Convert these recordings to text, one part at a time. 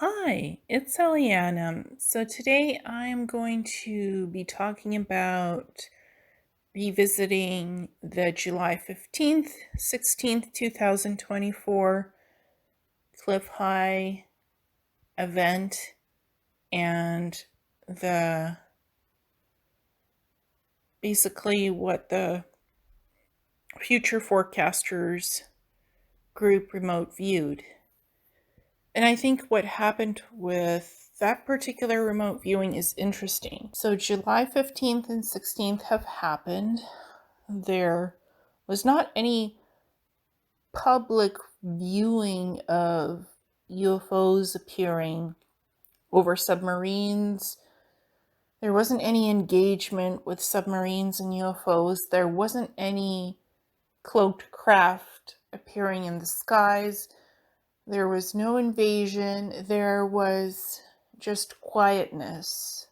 Hi, it's Ileana. So today I'm going to be talking about revisiting the July 15th, 16th, 2024 Cliff High event and the basically what the future forecasters group remote viewed. And I think what happened with that particular remote viewing is interesting. So July 15th and 16th have happened. There was not any public viewing of UFOs appearing over submarines. There wasn't any engagement with submarines and UFOs. There wasn't any cloaked craft appearing in the skies. There was no invasion. There was just quietness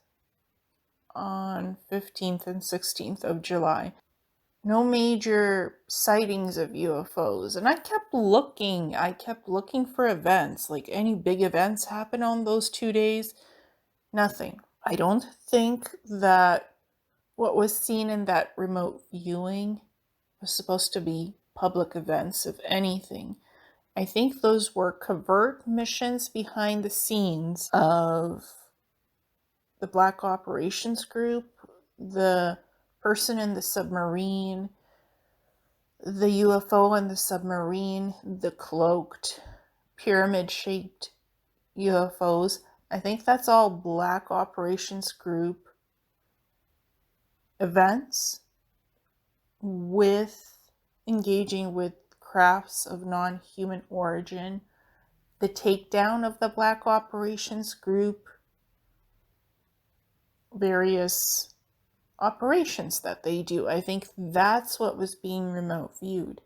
on 15th and 16th of July. No major sightings of UFOs. And I kept looking for events, like any big events happen on those 2 days. Nothing. I don't think that what was seen in that remote viewing was supposed to be public events of anything. I think those were covert missions behind the scenes of the Black Operations Group, the person in the submarine, the UFO in the submarine, the cloaked, pyramid-shaped UFOs. I think that's all Black Operations Group events with engaging with crafts of non-human origin, the takedown of the Black Operations Group, various operations that they do. I think that's what was being remote viewed.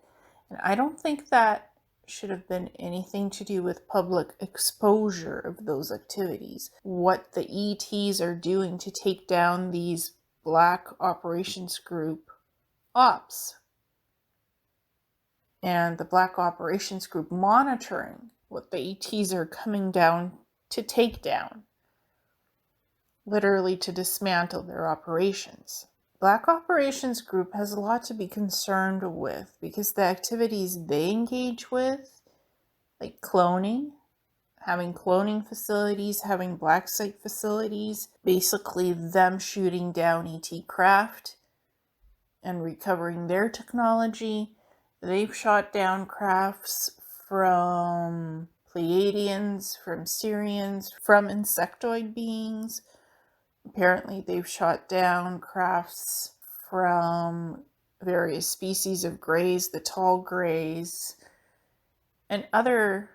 And I don't think that should have been anything to do with public exposure of those activities. What the ETs are doing to take down these Black Operations Group ops. And the Black Operations Group monitoring what the ETs are coming down to take down, literally to dismantle their operations. Black Operations Group has a lot to be concerned with because the activities they engage with, like cloning, having cloning facilities, having black site facilities, basically them shooting down ET craft and recovering their technology. They've shot down crafts from Pleiadians, from Sirians, from insectoid beings. Apparently, they've shot down crafts from various species of greys, the tall greys, and other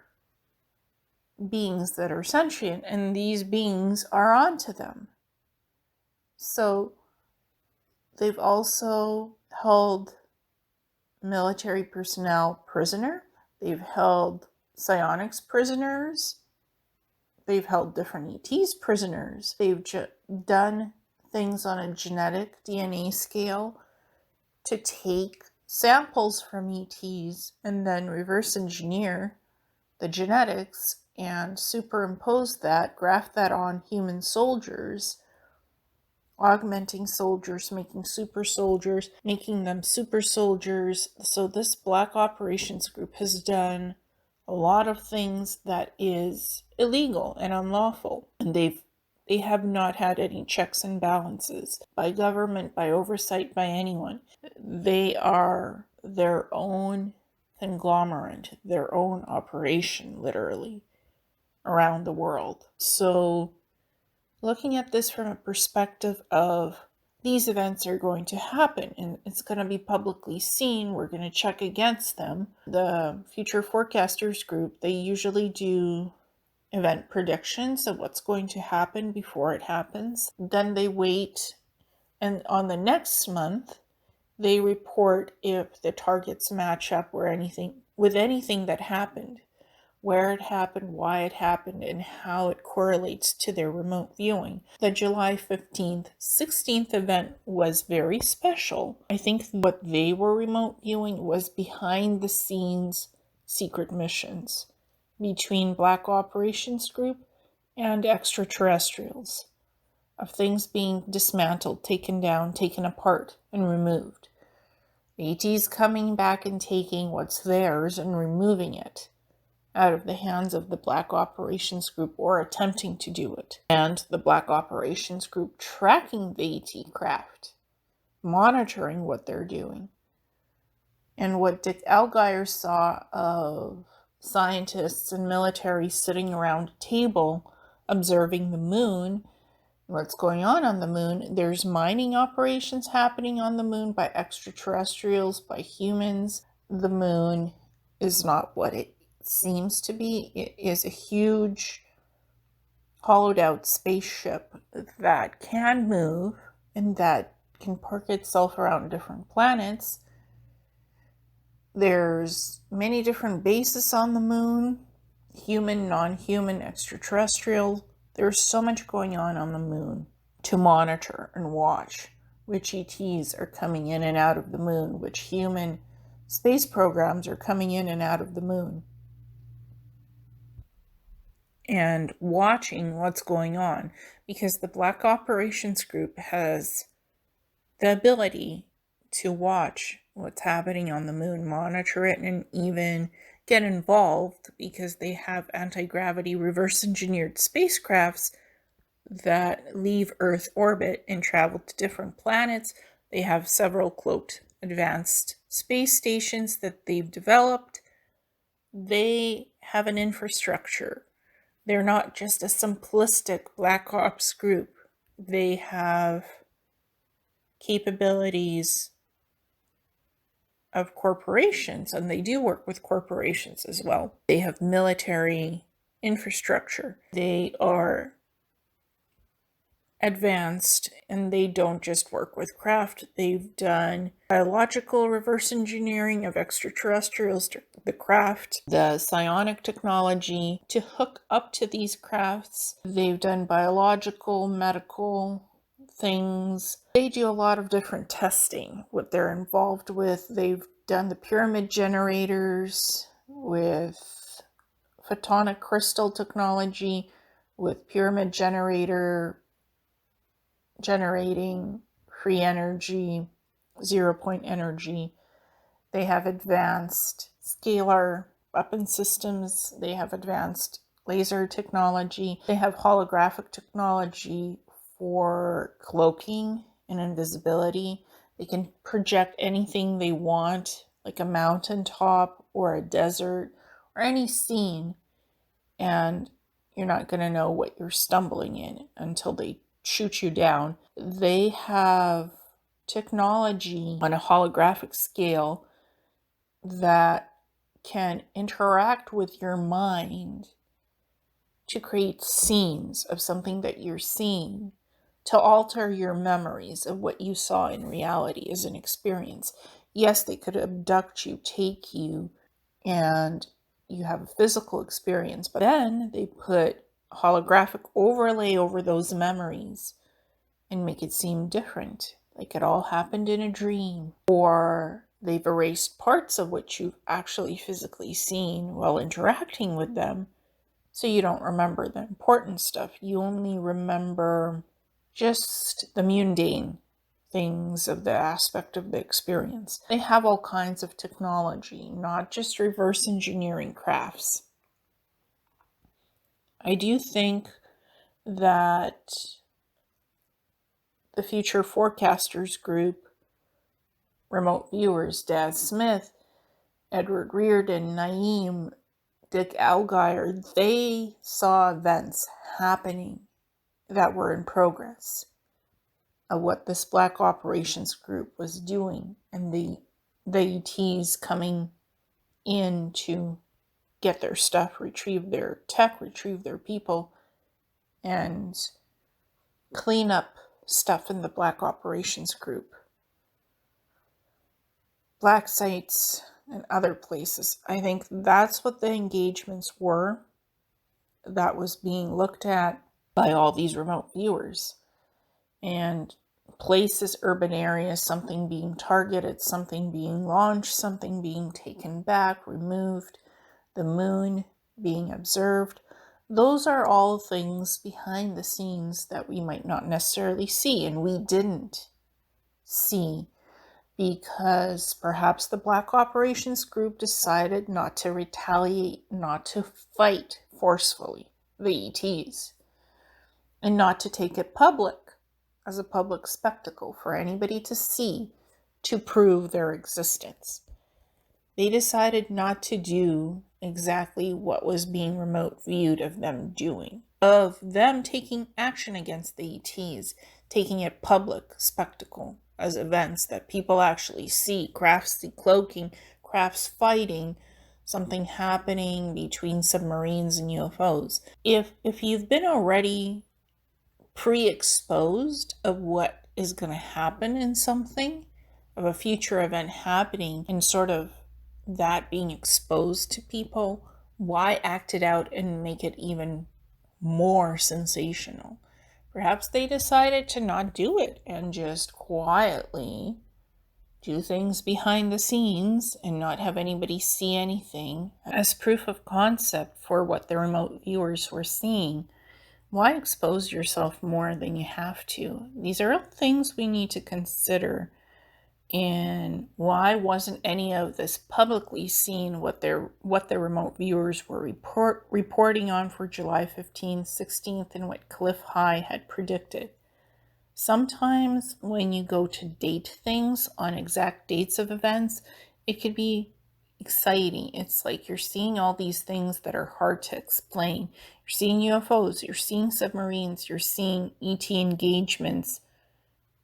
beings that are sentient, and these beings are onto them. So they've also held military personnel prisoner. They've held psionics prisoners. They've held different ETs prisoners. They've done things on a genetic DNA scale to take samples from ETs and then reverse engineer the genetics and superimpose that, graft that on human soldiers, augmenting soldiers, making super soldiers, making them super soldiers. So this Black Operations Group has done a lot of things that is illegal and unlawful. And they have not had any checks and balances by government, by oversight, by anyone. They are their own conglomerate, their own operation, literally, around the world. So looking at this from a perspective of these events are going to happen and it's going to be publicly seen, we're going to check against them. The Future Forecasters Group, they usually do event predictions of what's going to happen before it happens. Then they wait, and on the next month, they report if the targets match up or with anything that happened, where it happened, why it happened, and how it correlates to their remote viewing. The July 15th, 16th event was very special. I think what they were remote viewing was behind the scenes secret missions between Black Operations Group and extraterrestrials, of things being dismantled, taken down, taken apart, and removed. ETs coming back and taking what's theirs and removing it out of the hands of the Black Operations Group, or attempting to do it. And the Black Operations Group tracking the ET craft, monitoring what they're doing. And what Dick Algier saw of scientists and military sitting around a table observing the moon, what's going on the moon. There's mining operations happening on the moon by extraterrestrials, by humans. The moon is not what it seems to be. It is a huge hollowed out spaceship that can move and that can park itself around different planets. There's many different bases on the moon, human, non-human, extraterrestrial. There's so much going on the moon to monitor and watch which ETs are coming in and out of the moon, which human space programs are coming in and out of the moon, and watching what's going on, because the Black Operations Group has the ability to watch what's happening on the moon, monitor it, and even get involved, because they have anti-gravity reverse engineered spacecrafts that leave Earth orbit and travel to different planets. They have several cloaked advanced space stations that they've developed. They have an infrastructure. They're not just a simplistic Black Ops group. They have capabilities of corporations, and they do work with corporations as well. They have military infrastructure. They are advanced, and they don't just work with craft. They've done biological reverse engineering of extraterrestrials, the craft, the psionic technology to hook up to these crafts. They've done biological, medical things. They do a lot of different testing, what they're involved with. They've done the pyramid generators with photonic crystal technology, with pyramid generator generating free energy, 0-point energy. They have advanced scalar weapon systems. They have advanced laser technology. They have holographic technology for cloaking and invisibility. They can project anything they want, like a mountaintop or a desert or any scene, and you're not going to know what you're stumbling in until they shoot you down. They have technology on a holographic scale that can interact with your mind to create scenes of something that you're seeing, to alter your memories of what you saw in reality as an experience. Yes, they could abduct you, take you, and you have a physical experience, but then they put holographic overlay over those memories and make it seem different, like it all happened in a dream, or they've erased parts of what you've actually physically seen while interacting with them, so you don't remember the important stuff. You only remember just the mundane things of the aspect of the experience. They have all kinds of technology, not just reverse engineering crafts. I do think that the Future Forecasters Group, remote viewers, Dad Smith, Edward Reardon, Naeem, Dick Algier, they saw events happening that were in progress of what this Black Operations Group was doing, and the ETs coming in to get their stuff, retrieve their tech, retrieve their people, and clean up stuff in the Black Operations Group. Black sites and other places. I think that's what the engagements were that was being looked at by all these remote viewers. And places, urban areas, something being targeted, something being launched, something being taken back, removed, the moon being observed. Those are all things behind the scenes that we might not necessarily see, and we didn't see because perhaps the Black Operations Group decided not to retaliate, not to fight forcefully the ETs, and not to take it public as a public spectacle for anybody to see to prove their existence. They decided not to do exactly what was being remote viewed of them doing, of them taking action against the ETs, taking it public spectacle as events that people actually see, crafts decloaking, crafts fighting, something happening between submarines and UFOs. If you've been already pre-exposed of what is going to happen in something, of a future event happening, and sort of that being exposed to people, why act it out and make it even more sensational? Perhaps they decided to not do it and just quietly do things behind the scenes and not have anybody see anything as proof of concept for what the remote viewers were seeing. Why expose yourself more than you have to? These are all things we need to consider. And why wasn't any of this publicly seen, what the remote viewers were reporting on for July 15th, 16th, and what Cliff High had predicted? Sometimes when you go to date things on exact dates of events, it could be exciting. It's like you're seeing all these things that are hard to explain. You're seeing UFOs, you're seeing submarines, you're seeing ET engagements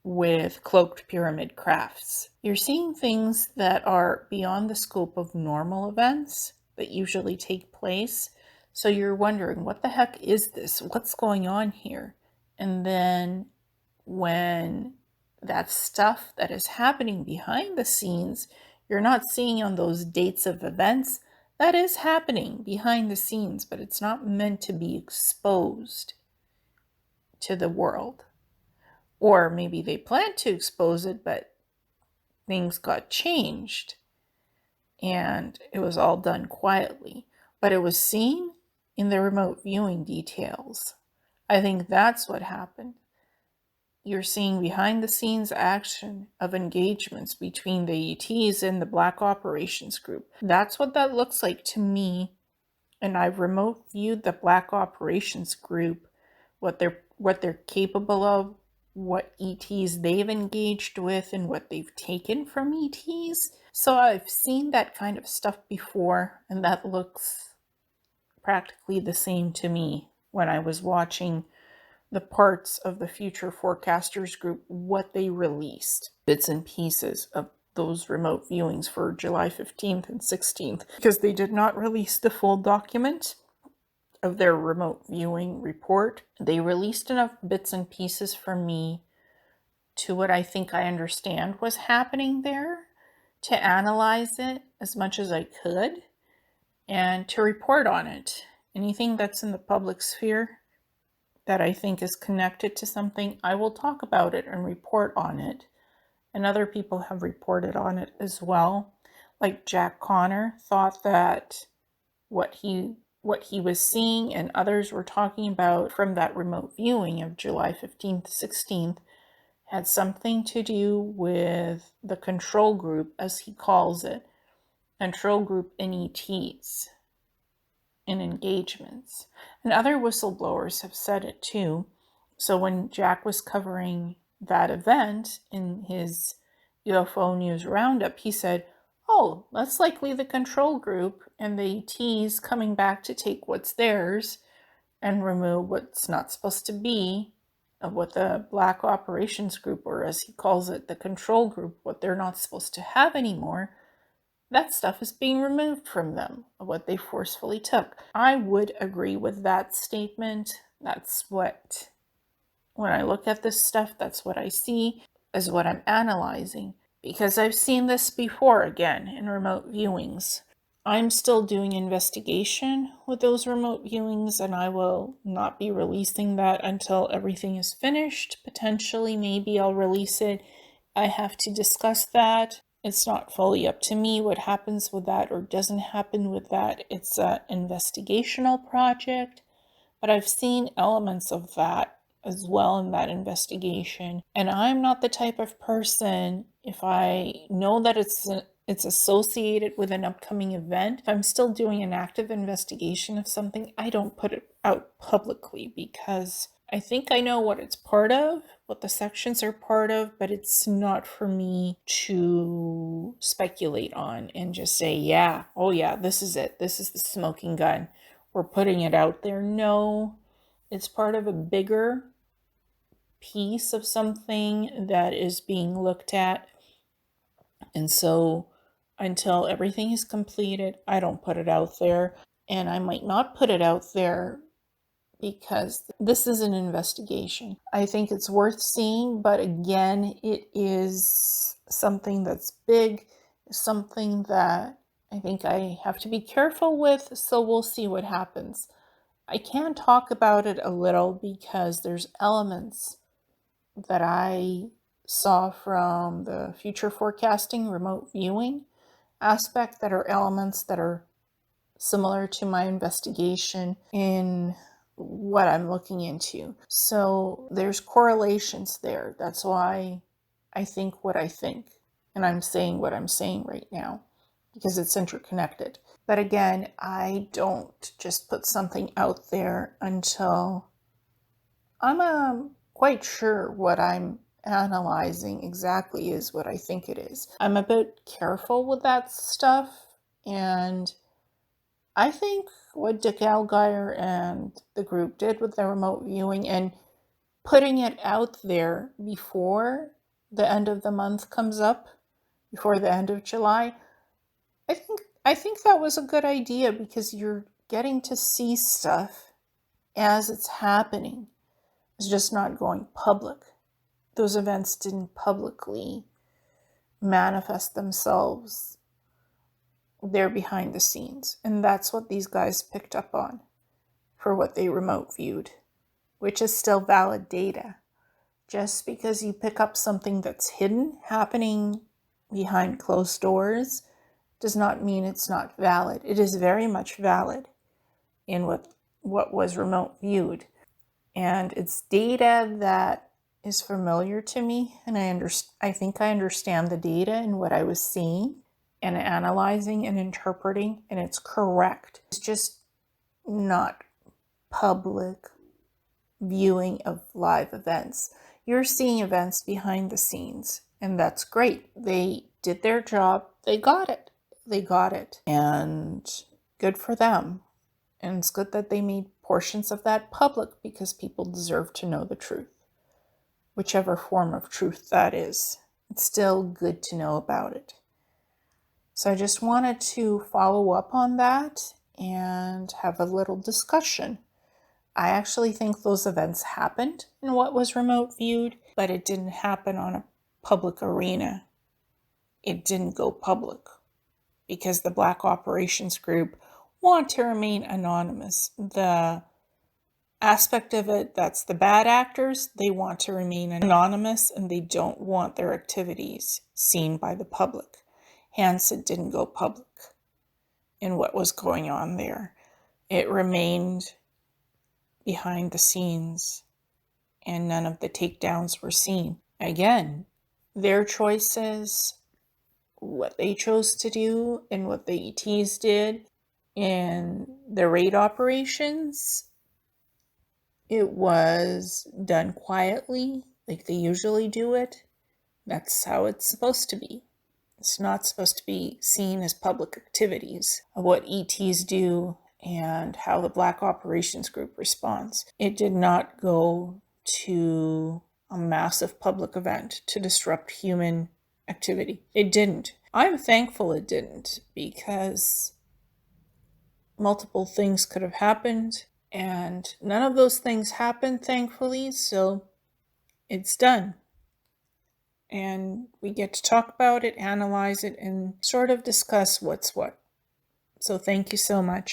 with cloaked pyramid crafts. You're seeing things that are beyond the scope of normal events that usually take place. So you're wondering, what the heck is this? What's going on here? And then when that stuff that is happening behind the scenes, you're not seeing on those dates of events, that is happening behind the scenes, but it's not meant to be exposed to the world. Or maybe they planned to expose it, but things got changed and it was all done quietly. But it was seen in the remote viewing details. I think that's what happened. You're seeing behind the scenes action of engagements between the ETs and the Black Operations Group. That's what that looks like to me. And I've remote viewed the Black Operations Group, what they're capable of, what ETs they've engaged with, and what they've taken from ETs. So I've seen that kind of stuff before, and that looks practically the same to me when I was watching the parts of the Future Forecasters Group, what they released, bits and pieces of those remote viewings for July 15th and 16th, because they did not release the full document of their remote viewing report. They released enough bits and pieces for me to what I think I understand was happening there, to analyze it as much as I could, and to report on it. Anything that's in the public sphere that I think is connected to something, I will talk about it and report on it. And other people have reported on it as well. Like Jack Connor thought that what he was seeing and others were talking about from that remote viewing of July 15th, 16th had something to do with the control group, as he calls it, control group in ETs, in engagements. And other whistleblowers have said it too. So when Jack was covering that event in his UFO News Roundup, he said, oh, that's likely the control group and the ETs coming back to take what's theirs and remove what's not supposed to be of what the Black Operations Group, or as he calls it, the control group, what they're not supposed to have anymore. That stuff is being removed from them, of what they forcefully took. I would agree with that statement. That's what, when I look at this stuff, that's what I see, is what I'm analyzing. Because I've seen this before again in remote viewings. I'm still doing investigation with those remote viewings, and I will not be releasing that until everything is finished. Potentially, maybe I'll release it. I have to discuss that. It's not fully up to me what happens with that or doesn't happen with that. It's an investigational project. but I've seen elements of that as well in that investigation. And I'm not the type of person, if I know that it's associated with an upcoming event, if I'm still doing an active investigation of something, I don't put it out publicly because I think I know what it's part of, what the sections are part of, but it's not for me to speculate on and just say, yeah, oh yeah, this is it. This is the smoking gun. We're putting it out there. No, it's part of a bigger piece of something that is being looked at. And so until everything is completed, I don't put it out there. And I might not put it out there because this is an investigation. I think it's worth seeing, but again, it is something that's big, something that I think I have to be careful with, so we'll see what happens. I can talk about it a little because there's elements that I saw from the future forecasting remote viewing aspect that are elements that are similar to my investigation in what I'm looking into. So there's correlations there. That's why I think what I think, and I'm saying what I'm saying right now, because it's interconnected. But again, I don't just put something out there until I'm quite sure what I'm analyzing exactly is what I think it is. I'm a bit careful with that stuff, and I think what Dick Algeier and the group did with the remote viewing and putting it out there before the end of the month comes up, before the end of July, I think that was a good idea because you're getting to see stuff as it's happening. It's just not going public. Those events didn't publicly manifest themselves. They're behind the scenes. And that's what these guys picked up on for what they remote viewed, which is still valid data. Just because you pick up something that's hidden, happening behind closed doors, does not mean it's not valid. It is very much valid in what was remote viewed. And it's data that is familiar to me, and I think I understand the data and what I was seeing and analyzing and interpreting, and it's correct. It's just not public viewing of live events. You're seeing events behind the scenes, and that's great. They did their job. They got it. They got it. And good for them. And it's good that they made portions of that public because people deserve to know the truth. Whichever form of truth that is. It's still good to know about it. So I just wanted to follow up on that and have a little discussion. I actually think those events happened in what was remote viewed, but it didn't happen on a public arena. It didn't go public because the Black Operations Group want to remain anonymous. The aspect of it that's the bad actors, they want to remain anonymous and they don't want their activities seen by the public. Hence, it didn't go public in what was going on there. It remained behind the scenes and none of the takedowns were seen. Again, their choices, what they chose to do and what the ETs did in the raid operations, it was done quietly, like they usually do it. That's how it's supposed to be. It's not supposed to be seen as public activities of what ETs do and how the Black Operations Group responds. It did not go to a massive public event to disrupt human activity. It didn't. I'm thankful it didn't because multiple things could have happened and none of those things happened, thankfully, so it's done. And we get to talk about it, analyze it, and sort of discuss what's what. So thank you so much.